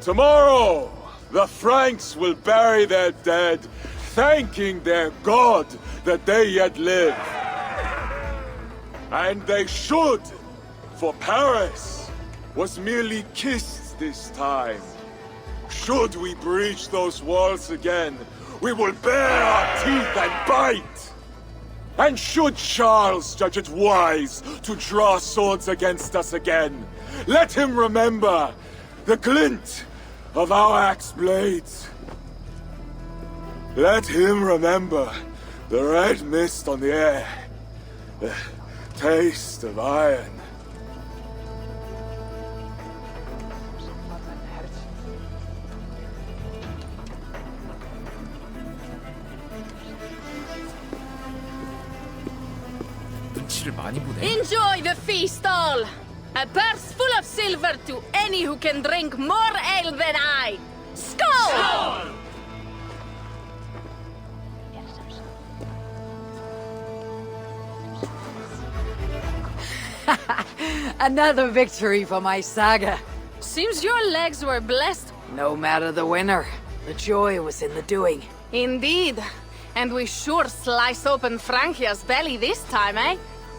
Tomorrow, the Franks will bury their dead, thanking their god that they yet live. And they should, for Paris was merely kissed this time. Should we breach those walls again, we will bare our teeth and bite. And should Charles judge it wise to draw swords against us again, let him remember the glint of our axe blades. Let him remember the red mist on the air, the taste of iron. 눈치를 많이 보네. Enjoy the feast all! A purse full of silver to any who can drink more ale than I! Skål! Another victory for my saga. Seems your legs were blessed. No matter the winner, the joy was in the doing. Indeed. And we sure slice open Francia's belly this time, eh?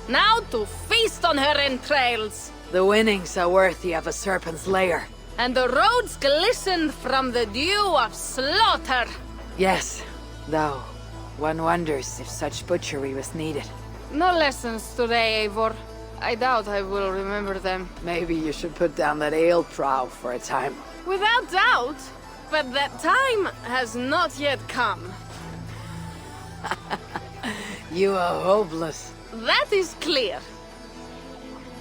Now to feast on her entrails! The winnings are worthy of a serpent's lair. And the roads glistened from the dew of slaughter! Yes, though one wonders if such butchery was needed. No lessons today, Eivor. I doubt I will remember them. Maybe you should put down that ale prow for a time. Without doubt. But that time has not yet come. You are hopeless. That is clear.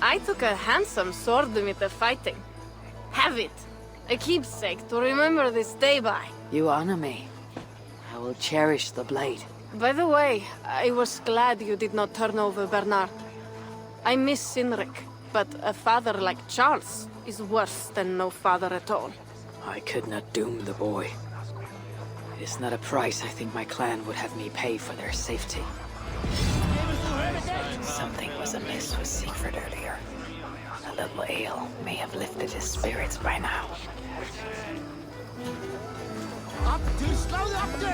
I took a handsome sword with the fighting. Have it. A keepsake to remember this day by. You honor me. I will cherish the blade. By the way, I was glad you did not turn over Bernard. I miss Sinric, but a father like Charles is worse than no father at all. I could not doom the boy. It is not a price I think my clan would have me pay for their safety. Something was amiss with Siegfried earlier. A little ale may have lifted his spirits by now. Up to slow up to!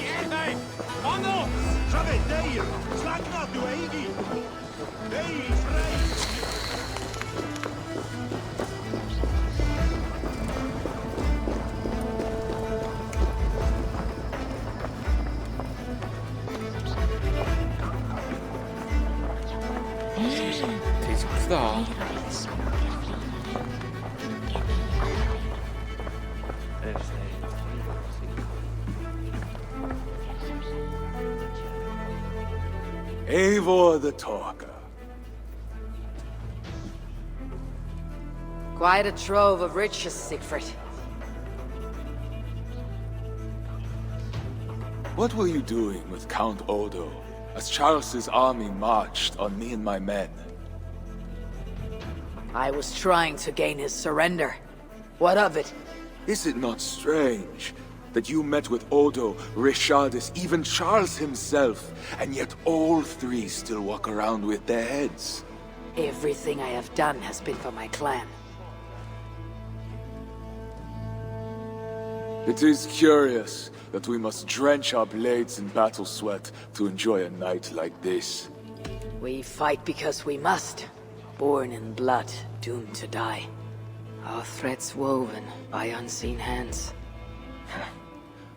Hey! On off! Travet, there! Slag not to Eigi! Hey, straight! 돼지 크다. Eivor the Talker. Quite a trove of riches, Siegfried. What were you doing with Count Odo as Charles's army marched on me and my men? I was trying to gain his surrender. What of it? Is it not strange that you met with Odo, Richardus, even Charles himself, and yet all three still walk around with their heads? Everything I have done has been for my clan. It is curious that we must drench our blades in battle sweat to enjoy a night like this. We fight because we must. Born in blood, doomed to die. Our threats woven by unseen hands.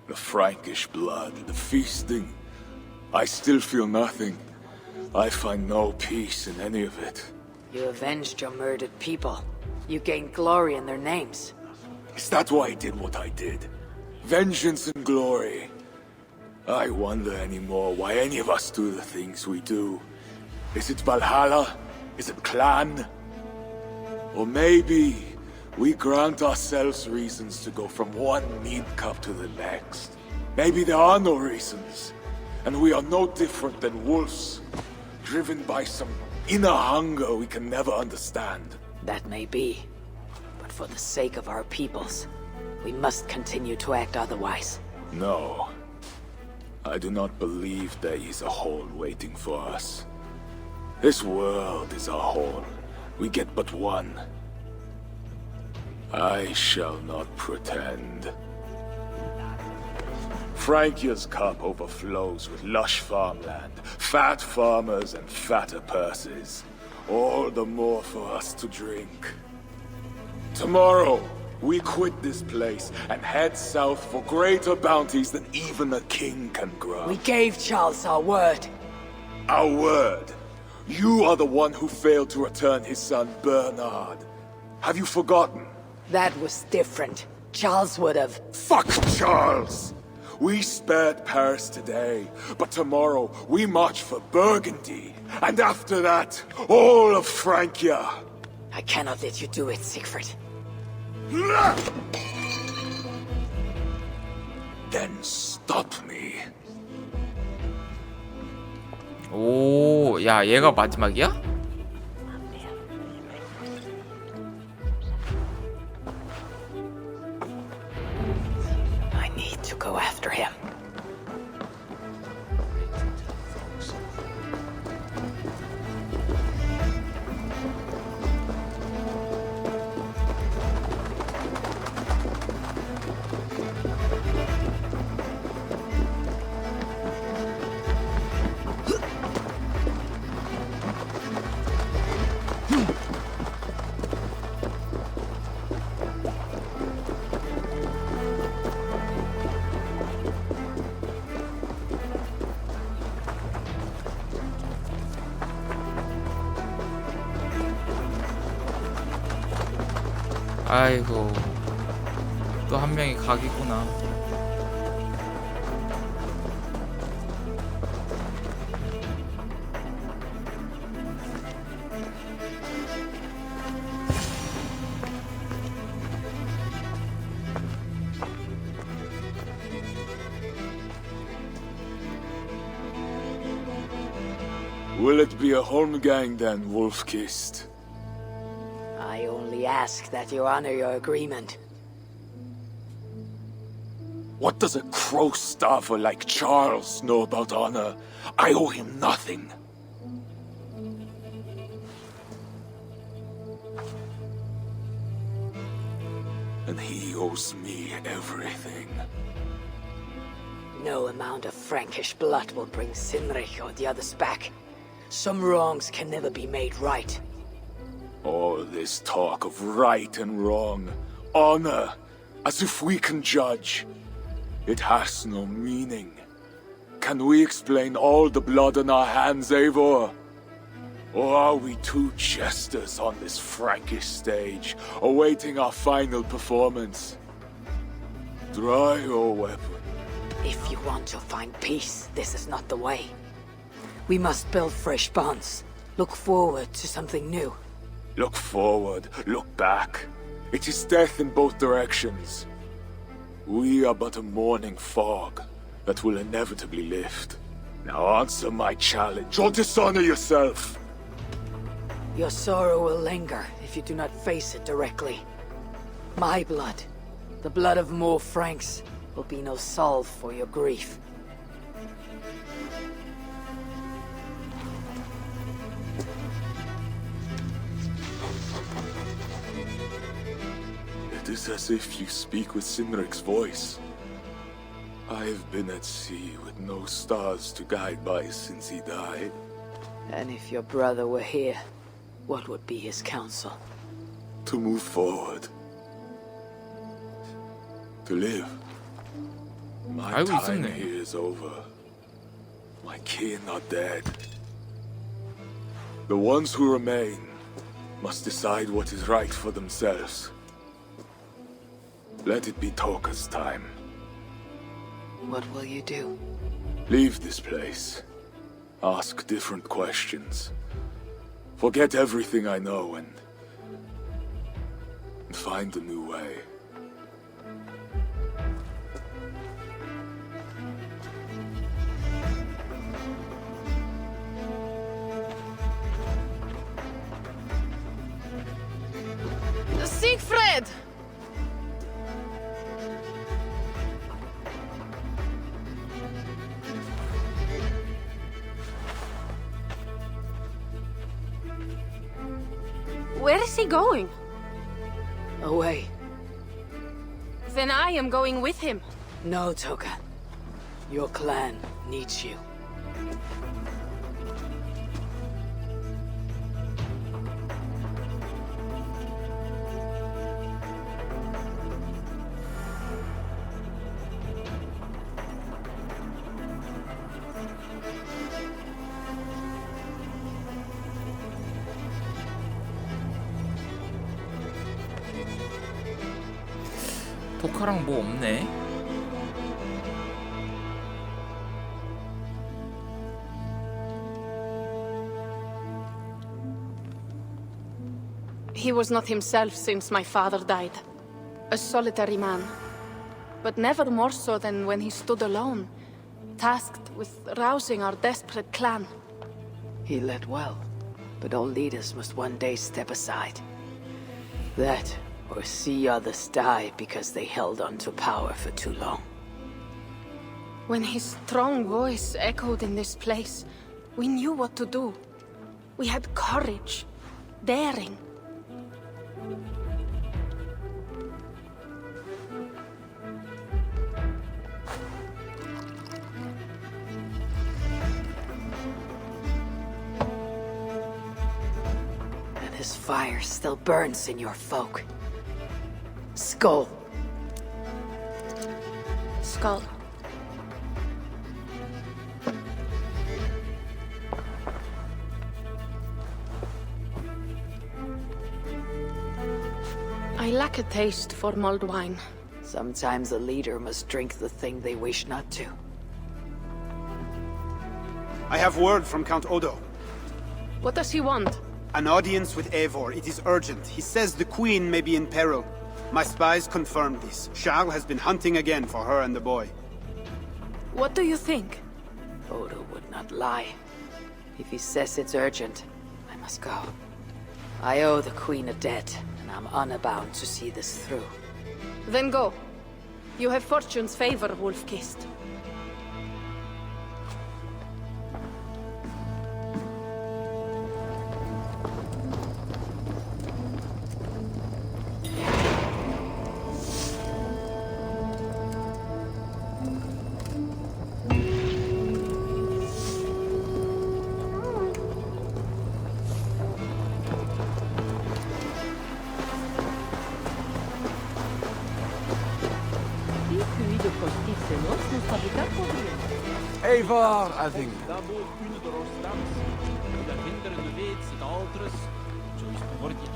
The Frankish blood, the feasting. I still feel nothing. I find no peace in any of it. You avenged your murdered people. You gained glory in their names. Is that why I did what I did? Vengeance and glory. I wonder anymore why any of us do the things we do. Is it Valhalla? Is it clan? Or maybe we grant ourselves reasons to go from one mead cup to the next. Maybe there are no reasons, and we are no different than wolves, driven by some inner hunger we can never understand. That may be. But for the sake of our peoples, we must continue to act otherwise. No. I do not believe there is a hole waiting for us. This world is a hole. We get but one. I shall not pretend. Francia's cup overflows with lush farmland, fat farmers and fatter purses. All the more for us to drink. Tomorrow, we quit this place and head south for greater bounties than even a king can grant. We gave Charles our word. Our word. You are the one who failed to return his son Bernard. Have you forgotten? That was different. Charles would have... Fuck Charles! We spared Paris today, but tomorrow we march for Burgundy. And after that, all of Francia. I cannot let you do it, Siegfried. Then stop me. 오, 야, 얘가 마지막이야? I need to go after him. 아이고, 또 한 명이 각이구나. Will it be a Holmgang then, Wolf-kissed? I only ask that you honor your agreement. What does a crow-starver like Charles know about honor? I owe him nothing. And he owes me everything. No amount of Frankish blood will bring Sinrich or the others back. Some wrongs can never be made right. All this talk of right and wrong, honor, as if we can judge. It has no meaning. Can we explain all the blood on our hands, Eivor? Or are we two jesters on this Frankish stage, awaiting our final performance? Draw your weapon. If you want to find peace, this is not the way. We must build fresh bonds. Look forward to something new. Look forward, look back. It is death in both directions. We are but a morning fog that will inevitably lift. Now answer my challenge, or dishonor yourself. Your sorrow will linger if you do not face it directly. My blood, the blood of more Franks, will be no salve for your grief. It is as if you speak with Sinric's voice. I've been at sea with no stars to guide by since he died. And if your brother were here, what would be his counsel? To move forward. To live. My 알고 time 있었네. here is over. My kin are dead. The ones who remain must decide what is right for themselves. Let it be Toka's time. What will you do? Leave this place. Ask different questions. Forget everything I know and find a new way. Siegfried! Where is he going? Away. Then I am going with him. No, Toka. Your clan needs you. 도카랑 뭐 없네. He was not himself since my father died. A solitary man. But never more so than when he stood alone, tasked with rousing our desperate clan. He led well, but all leaders must one day step aside. That, or see others die because they held on to power for too long. When his strong voice echoed in this place, we knew what to do. We had courage, daring. And his fire still burns in your folk. Skull. Skull. I lack a taste for mulled wine. Sometimes a leader must drink the thing they wish not to. I have word from Count Odo. What does he want? An audience with Eivor. It is urgent. He says the queen may be in peril. My spies confirmed this. Charles has been hunting again for her and the boy. What do you think? Odo would not lie. If he says it's urgent, I must go. I owe the queen a debt, and I'm unbound to see this through. Then go. You have fortune's favor, Wolf-Kissed. Eivor, I think.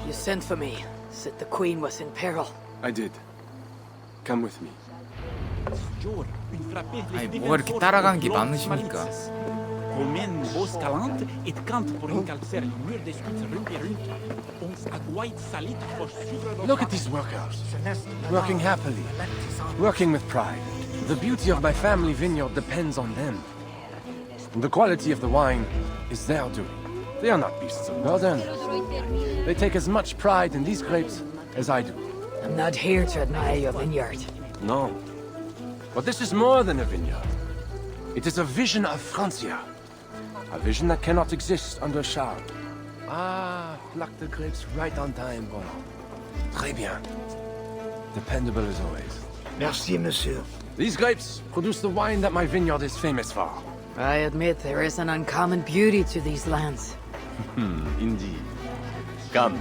You sent for me. Said the queen was in peril. I did. Come with me. 아니 뭐가 이렇게 따라간 게 많으십니까? Look at these workers. Working happily. Working with pride. The beauty of my family vineyard depends on them. The quality of the wine is their doing. They are not beasts of burden. They take as much pride in these grapes as I do. I'm not here to admire your vineyard. No. But this is more than a vineyard. It is a vision of Francia. A vision that cannot exist under Charles. Ah, pluck the grapes right on time, Roland. Très bien. Dependable as always. Merci, monsieur. These grapes produce the wine that my vineyard is famous for. I admit there is an uncommon beauty to these lands. Indeed. Come.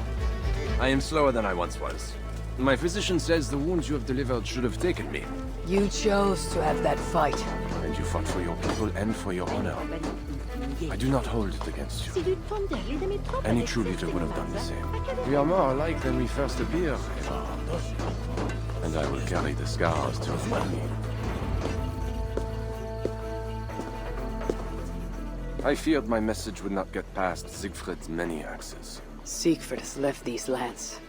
I am slower than I once was. My physician says the wounds you have delivered should have taken me. You chose to have that fight. And you fought for your people and for your honor. I do not hold it against you. Any true leader would have done the same. We are more alike than we first appear. And I will carry the scars to remind me. I feared my message would not get past Siegfried's many axes. Siegfried has left these lands.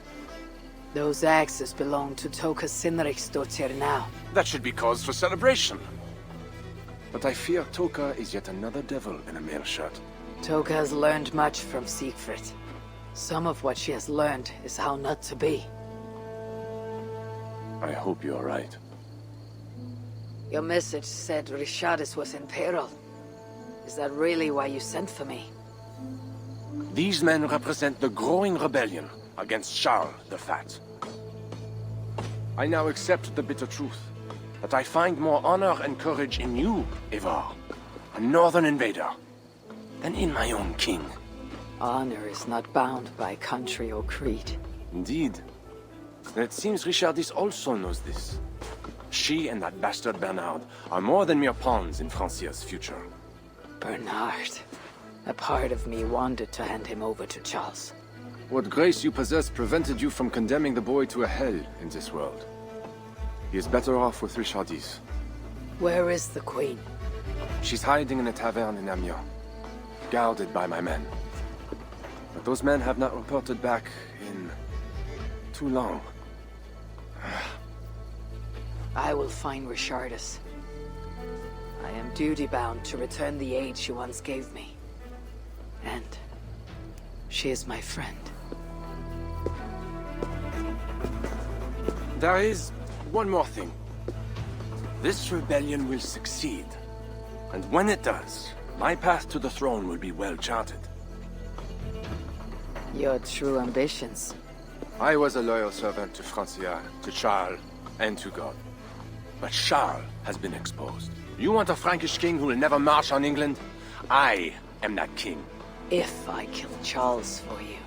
Those axes belong to Toka Sinriksdottir now. That should be cause for celebration. But I fear Toka is yet another devil in a mail shirt. Toka has learned much from Siegfried. Some of what she has learned is how not to be. I hope you're right. Your message said Richardis was in peril. Is that really why you sent for me? These men represent the growing rebellion against Charles the Fat. I now accept the bitter truth that I find more honor and courage in you, Eivor, a northern invader, than in my own king. Honor is not bound by country or creed. Indeed. And it seems Richardis also knows this. She and that bastard Bernard are more than mere pawns in Francia's future. Bernard. A part of me wanted to hand him over to Charles. What grace you possess prevented you from condemning the boy to a hell in this world. He is better off with Richardis. Where is the Queen? She's hiding in a tavern in Amiens, guarded by my men. But those men have not reported back in too long. I will find Richardis. I am duty-bound to return the aid she once gave me. And she is my friend. There is one more thing. This rebellion will succeed. And when it does, my path to the throne will be well charted. Your true ambitions. I was a loyal servant to Francia, to Charles, and to God. But Charles has been exposed. You want a Frankish king who will never march on England? I am that king. If I kill Charles for you.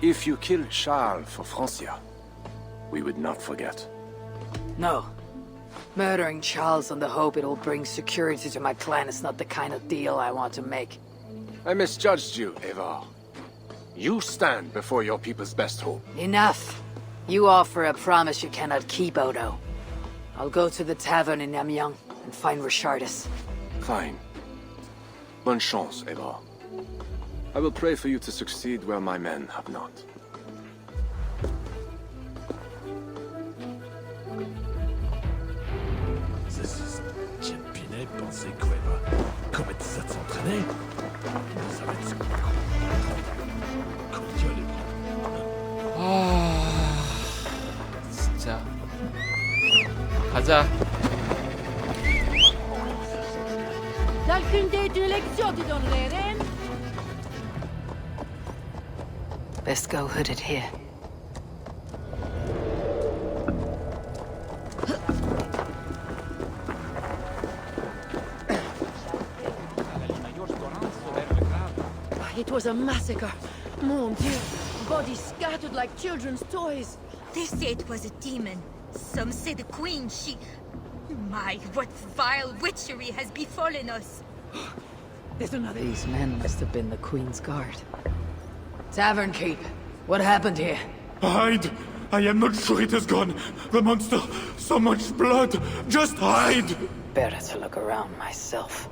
If you killed Charles for Francia, we would not forget. No. Murdering Charles on the hope it'll bring security to my clan is not the kind of deal I want to make. I misjudged you, Eivor. You stand before your people's best hope. Enough. You offer a promise you cannot keep, Odo. I'll go to the tavern in Amiens and find Richardis. Fine. Bonne chance, Eivor. I will pray for you to succeed where my men have not. Pinet pensait quoi, comme être ça de s'entraîner? Ça va être 진짜. 가자. D'alcune d'une lection tu donnerais, Ren? Best go hooded here. It was a massacre. Mon Dieu. Bodies scattered like children's toys. They say it was a demon. Some say the queen, she... My, what vile witchery has befallen us. There's another. These men must have been the Queen's Guard. Tavern keep. What happened here? Hide! I am not sure it has gone. The monster, so much blood. Just hide! Better to look around myself.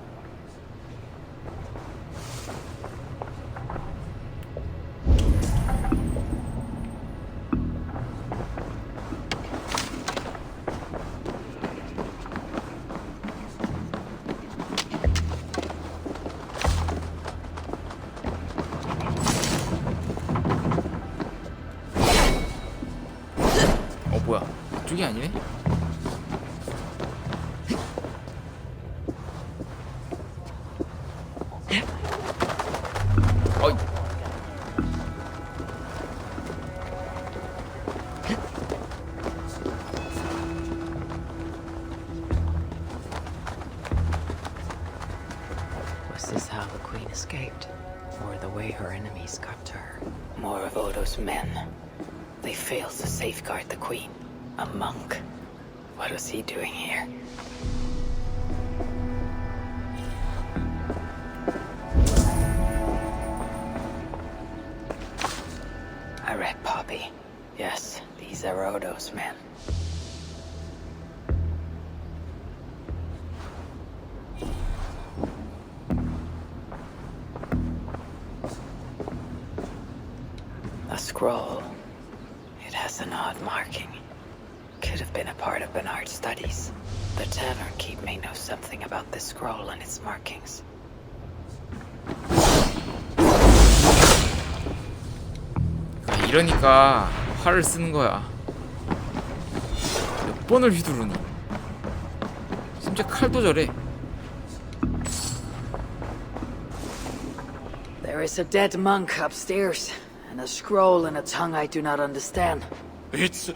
뭐야? 이쪽이 아니네? 어이. Was this how the Queen escaped? Or the way her enemies got to her? More of Odo's men. They failed to safeguard the Queen. A monk. What was he doing here? I read Poppy. Yes, these are Odo's men. A scroll. It has an odd marking. Could have been a part of Bernard's studies. The tavern keep may know something about this scroll and its markings. 이러니까 활을 쓰는 거야. 몇 번을 휘두르니. 심지어 칼도 저래. There is a dead monk upstairs, and a scroll in a tongue I do not understand. It's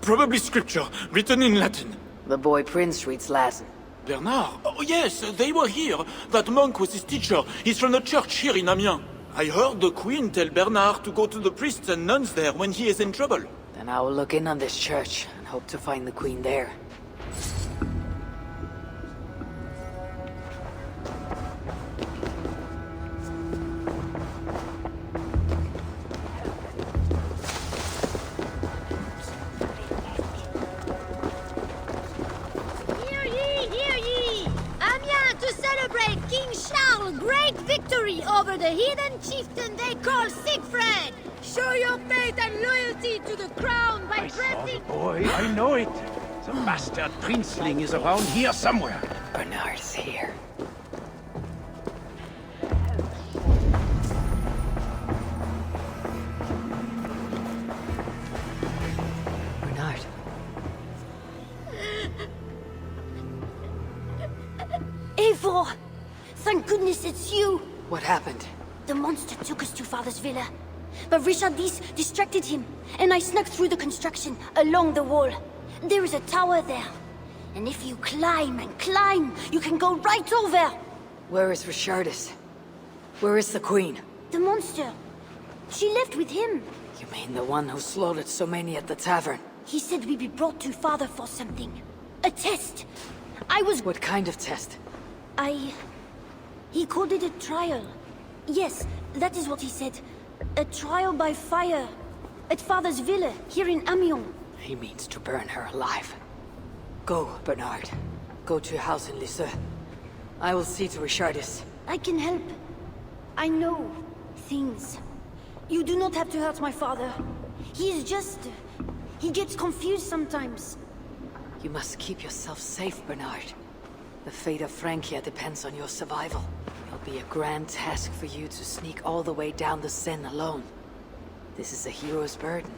Probably scripture, written in Latin. The boy Prince reads Latin. Bernard? Oh, yes, they were here. That monk was his teacher. He's from the church here in Amiens. I heard the Queen tell Bernard to go to the priests and nuns there when he is in trouble. Then I will look in on this church and hope to find the Queen there. Hear ye, hear ye! Amiens to celebrate King Charles' great victory over the heathen chieftain they call Siegfried! Show your faith and loyalty to the crown by pressing... Boy, I know it. The bastard princeling is around here somewhere. Bernard is here. Bernard. Eivor! Thank goodness it's you! What happened? The monster took us to Father's villa. But Richard distracted him, and I snuck through the construction, along the wall. There is a tower there. And if you climb and climb, you can go right over! Where is Richardus? Where is the Queen? The monster. She left with him. You mean the one who slaughtered so many at the tavern? He said we'd be brought to Father for something. A test. I was... What kind of test? He called it a trial. Yes, that is what he said. A trial by fire. At Father's villa, here in Amiens. He means to burn her alive. Go, Bernard. Go to your house in Lisieux. I will see to Richardus. I can help. I know things. You do not have to hurt my father. He is just... he gets confused sometimes. You must keep yourself safe, Bernard. The fate of Francia depends on your survival. It'll be a grand task for you to sneak all the way down the Seine alone. This is a hero's burden.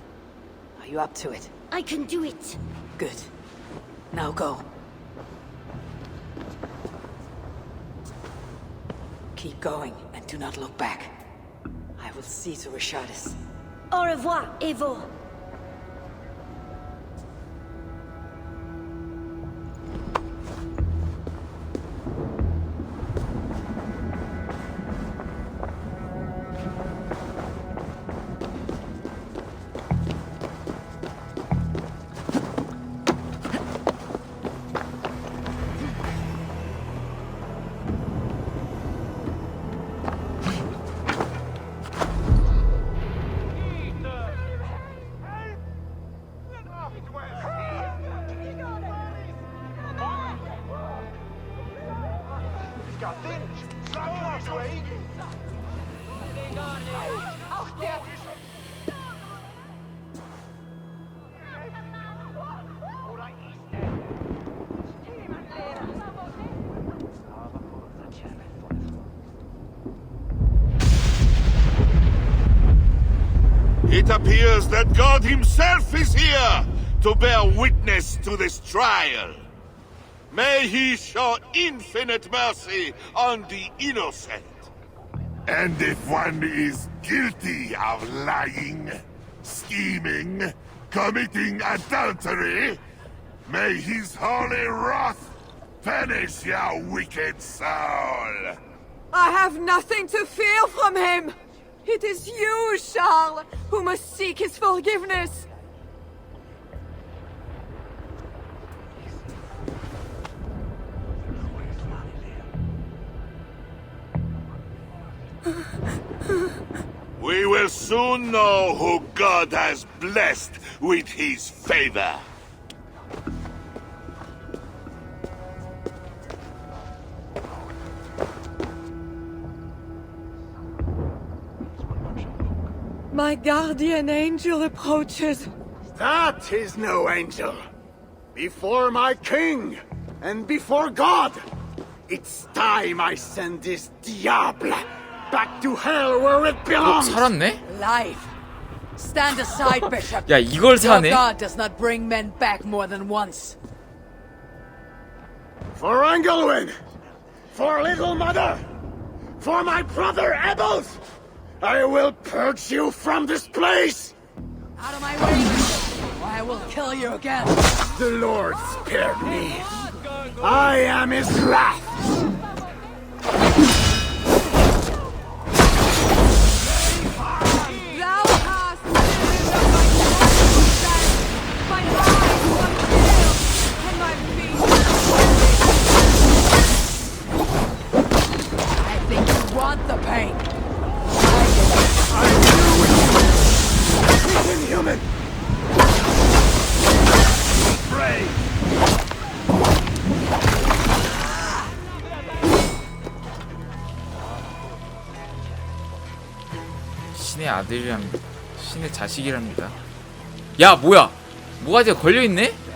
Are you up to it? I can do it. Good. Now go. Keep going, and do not look back. I will see to Richardus. Au revoir, Eivor. It appears that God himself is here to bear witness to this trial. May he show infinite mercy on the innocent. And if one is guilty of lying, scheming, committing adultery, may his holy wrath punish your wicked soul. I have nothing to fear from him! It is you, Charles, who must seek his forgiveness! We will soon know who God has blessed with his favor. My guardian angel approaches. That is no angel. Before my king, and before God, it's time I send this diable back to hell where it belongs. 살았네? Life. Stand aside, Bishop. 야, 이걸 사네? Your God does not bring men back more than once. For Engelwin, for little mother, for my brother Ebels, I will purge you from this place! Out of my way! Or I will kill you again. The Lord spared me. I am his wrath. Thou hast my eyes were filled, and my feet I think you want the pain. I knew it. He's inhuman. Pray! 신의 아들이랍니다. 신의 자식이랍니다. 야 뭐야? 뭐가지가 걸려있네?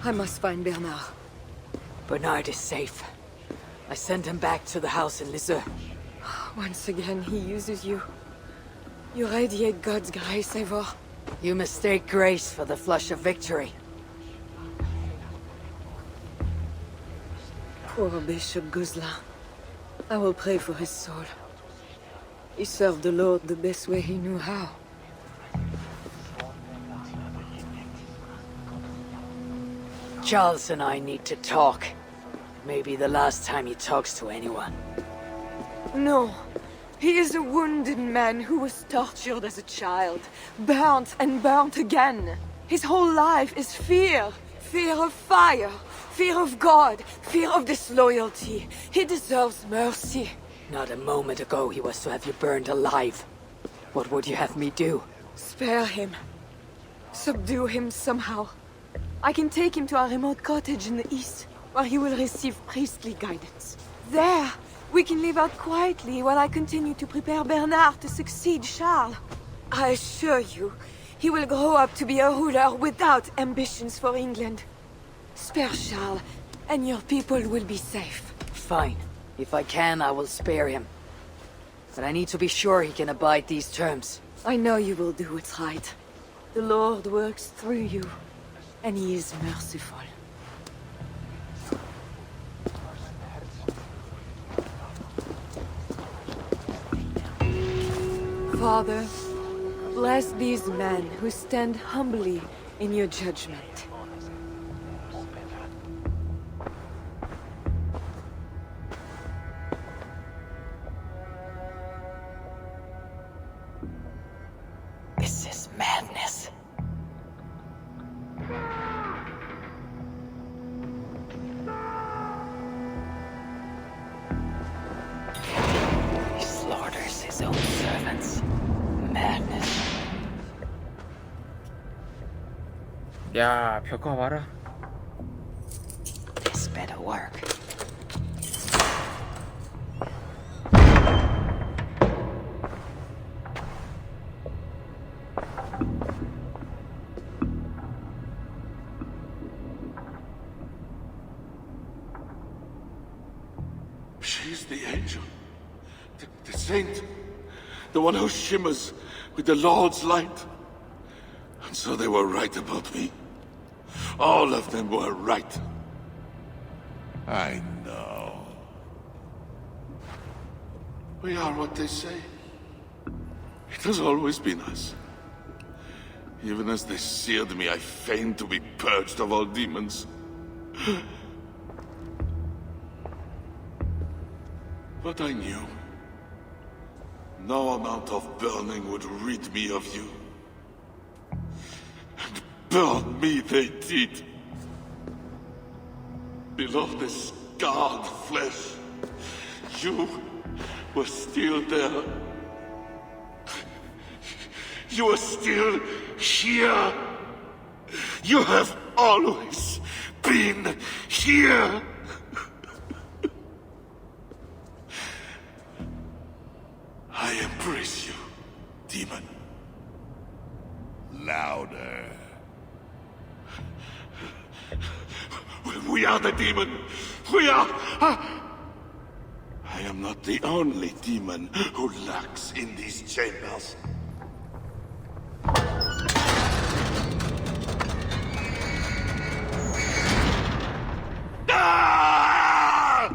I must find Bernard. Bernard is safe. I sent him back to the house in Lisieux. Once again, he uses you. You radiate God's grace, Eivor. You mistake grace for the flush of victory. Poor Bishop Guzla. I will pray for his soul. He served the Lord the best way he knew how. Charles and I need to talk. Maybe the last time he talks to anyone. No. He is a wounded man who was tortured as a child. Burnt and burnt again. His whole life is fear. Fear of fire. Fear of God. Fear of disloyalty. He deserves mercy. Not a moment ago he was to have you burned alive. What would you have me do? Spare him. Subdue him somehow. I can take him to a remote cottage in the east, where he will receive priestly guidance. There, we can live out quietly while I continue to prepare Bernard to succeed Charles. I assure you, he will grow up to be a ruler without ambitions for England. Spare Charles, and your people will be safe. Fine. If I can, I will spare him. But I need to be sure he can abide these terms. I know you will do what's right. The Lord works through you, and he is merciful. Father, bless these men who stand humbly in your judgment. This is madness. He slaughters his own servants. Madness. 야 벽화 봐라. This better work. She's the angel. The saint. The one who shimmers with the Lord's light. And so they were right about me. All of them were right. I know. We are what they say. It has always been us. Even as they seared me, I feigned to be purged of all demons. But I knew no amount of burning would rid me of you. And burn me they did. Below the scarred flesh, you were still there. You are still here. You have always been here. I embrace you, demon. Louder. We are the demon. We are. I am not the only demon who lurks in these chambers. Ah!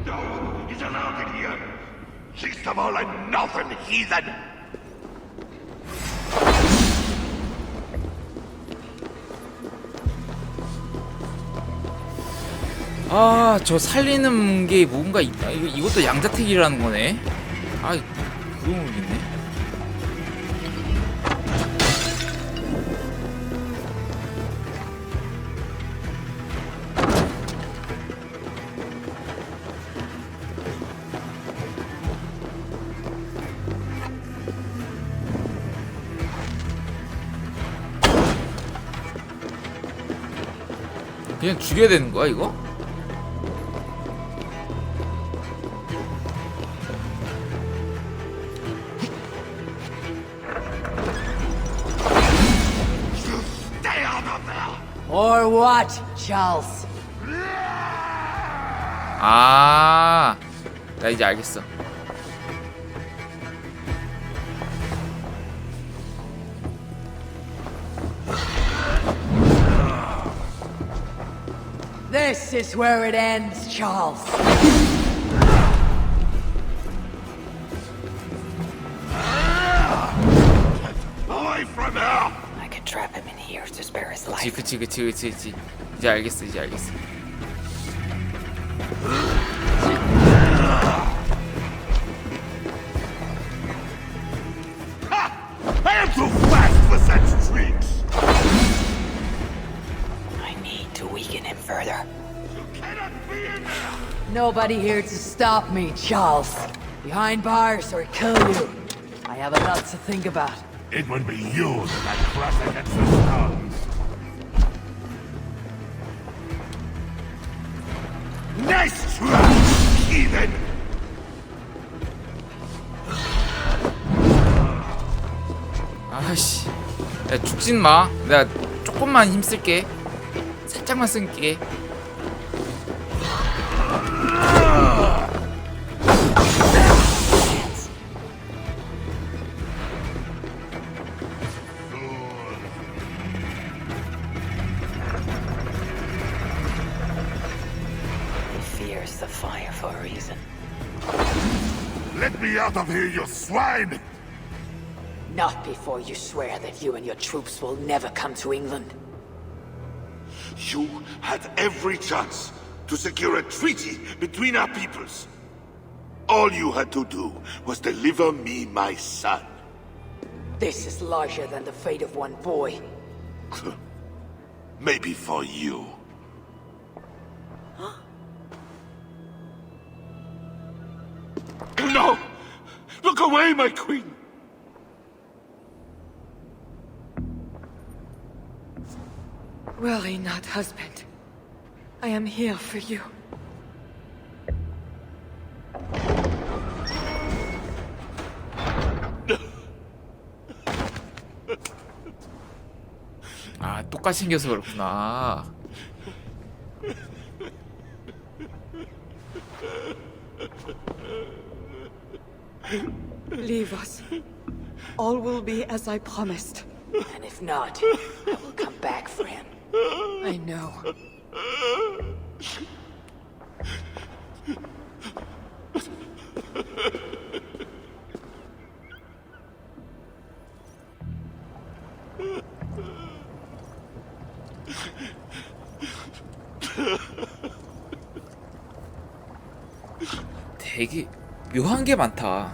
No one is allowed in here. Least of all, a northern heathen. 아, 저 살리는 게 뭔가 있다. 이것도 양자택일이라는 거네. 아, 그거 모르겠네. 그냥 죽여야 되는 거야, 이거? Or what, Charles? 아, 나 이제 알겠어. This is where it ends, Charles. Away from her! I can trap him in here to spare his life. 그치. 이제 알겠어. I am too fast for such tricks! I need to weaken him further. You cannot be in there! Nobody here to stop me, Charles. Behind bars or kill you. I have a lot to think about. It would be you that I crush against the stones. Nice try, heathen! 아씨, 야, 죽진 마. 내가 조금만 힘쓸게. 살짝만 쓸게. The fire for a reason. Let me out of here, you swine! Not before you swear that you and your troops will never come to England. You had every chance to secure a treaty between our peoples. All you had to do was deliver me my son. This is larger than the fate of one boy. Maybe for you. No! Look away, my queen! Worry not, husband. I am here for you. 아, 똑같이 생겨서 그렇구나. Leave us. All will be as I promised. And if not, I will come back for him. I know. 되게 묘한 게 많다.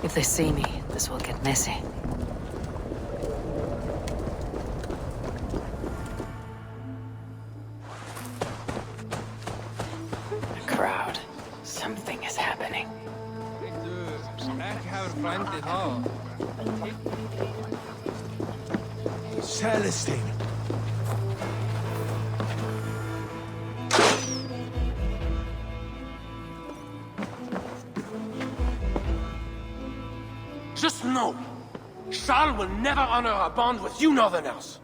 If they see me, this will get messy. A crowd. Something is happening. Celestine. Just know, Charles will never honor a bond with you Northerners.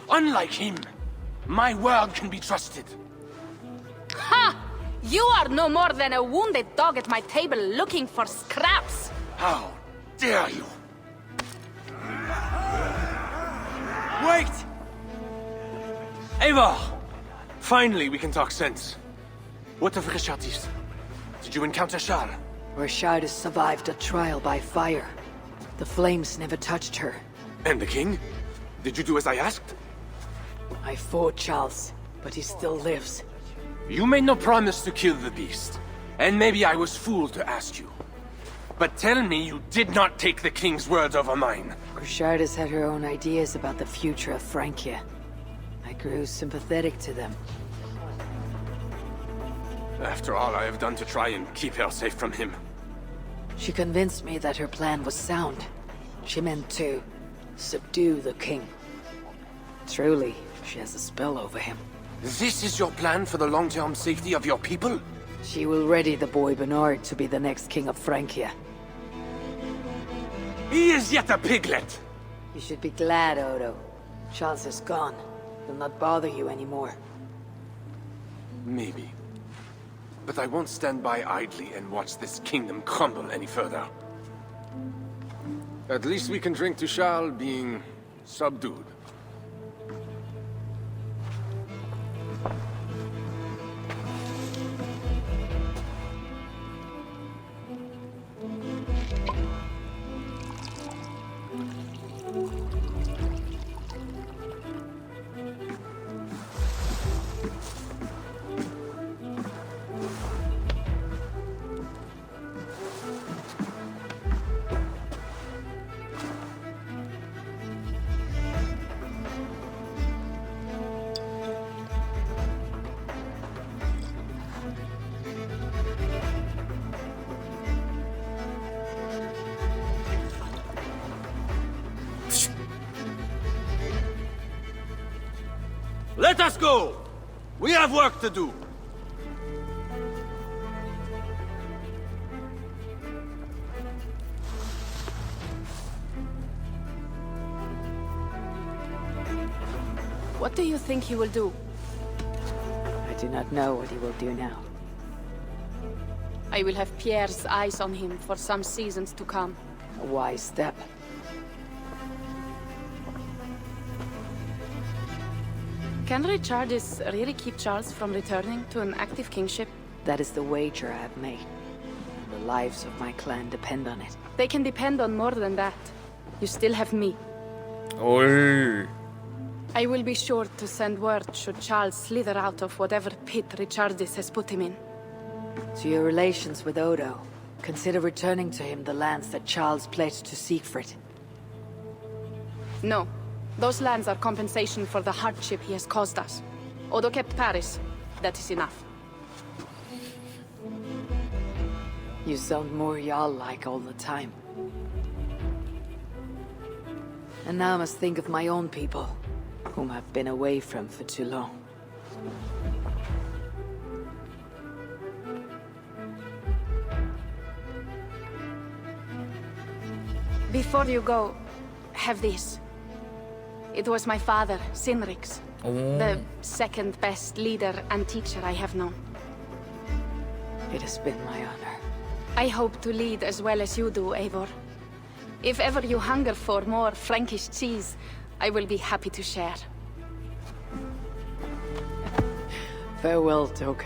Unlike him, my word can be trusted. Ha! You are no more than a wounded dog at my table looking for scraps. How dare you? Wait! Eivor! Finally, we can talk sense. What of Richardis? Did you encounter Charles? Richardis survived a trial by fire. The flames never touched her. And the king? Did you do as I asked? I fought Charles, but he still lives. You made no promise to kill the beast. And maybe I was fooled to ask you. But tell me you did not take the king's words over mine. Richardis had her own ideas about the future of Francia. I grew sympathetic to them. After all I have done to try and keep her safe from him. She convinced me that her plan was sound. She meant to subdue the king. Truly, she has a spell over him. This is your plan for the long-term safety of your people? She will ready the boy Bernard to be the next king of Francia. He is yet a piglet! You should be glad, Odo. Charles is gone. Will not bother you anymore. Maybe. But I won't stand by idly and watch this kingdom crumble any further. At least we can drink to Charles being subdued. Let us go! We have work to do. What do you think he will do? I do not know what he will do now. I will have Pierre's eyes on him for some seasons to come. A wise step. Can Richardis really keep Charles from returning to an active kingship? That is the wager I have made. And the lives of my clan depend on it. They can depend on more than that. You still have me. 올. I will be sure to send word should Charles slither out of whatever pit Richardis has put him in. To your relations with Odo, consider returning to him the lands that Charles pledged to Siegfried. No. Those lands are compensation for the hardship he has caused us. Odo kept Paris. That is enough. You sound more Jarl-like all the time. And now I must think of my own people, whom I've been away from for too long. Before you go, have this. It was my father, Sinrix, 오. the second best leader and teacher I have known. It has been my honor. I hope to lead as well as you do, Eivor. If ever you hunger for more Frankish cheese, I will be happy to share. Farewell, Toka.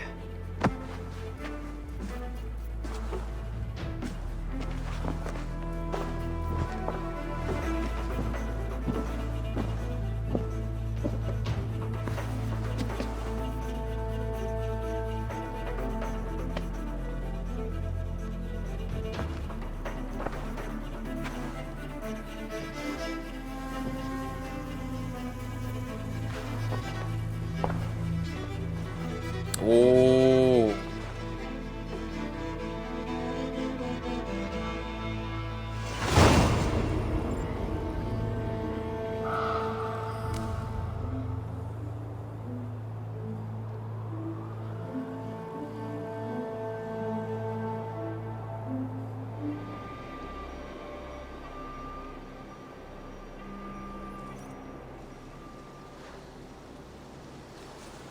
오.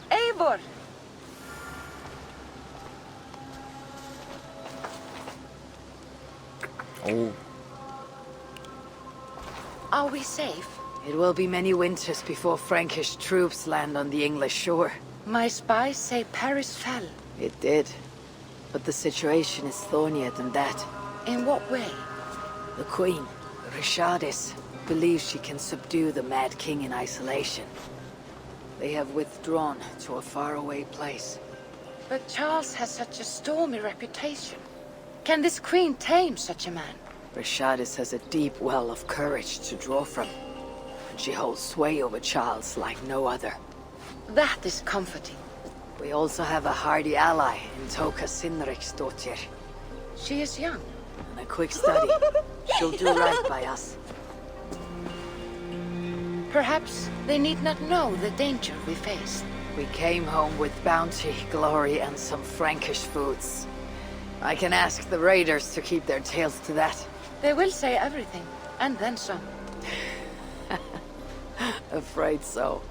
Eivor! 오. Are we safe? It will be many winters before Frankish troops land on the English shore. My spies say Paris fell. It did. But the situation is thornier than that. In what way? The Queen, Rishadis, believes she can subdue the Mad King in isolation. They have withdrawn to a faraway place. But Charles has such a stormy reputation. Can this queen tame such a man? Rishadis has a deep well of courage to draw from. And she holds sway over Charles like no other. That is comforting. We also have a hardy ally in Toka Sinriksdottir. She is young. And a quick study. She'll do right by us. Perhaps they need not know the danger we faced. We came home with bounty, glory, and some Frankish foods. I can ask the raiders to keep their tails to that. They will say everything, and then some. Afraid so.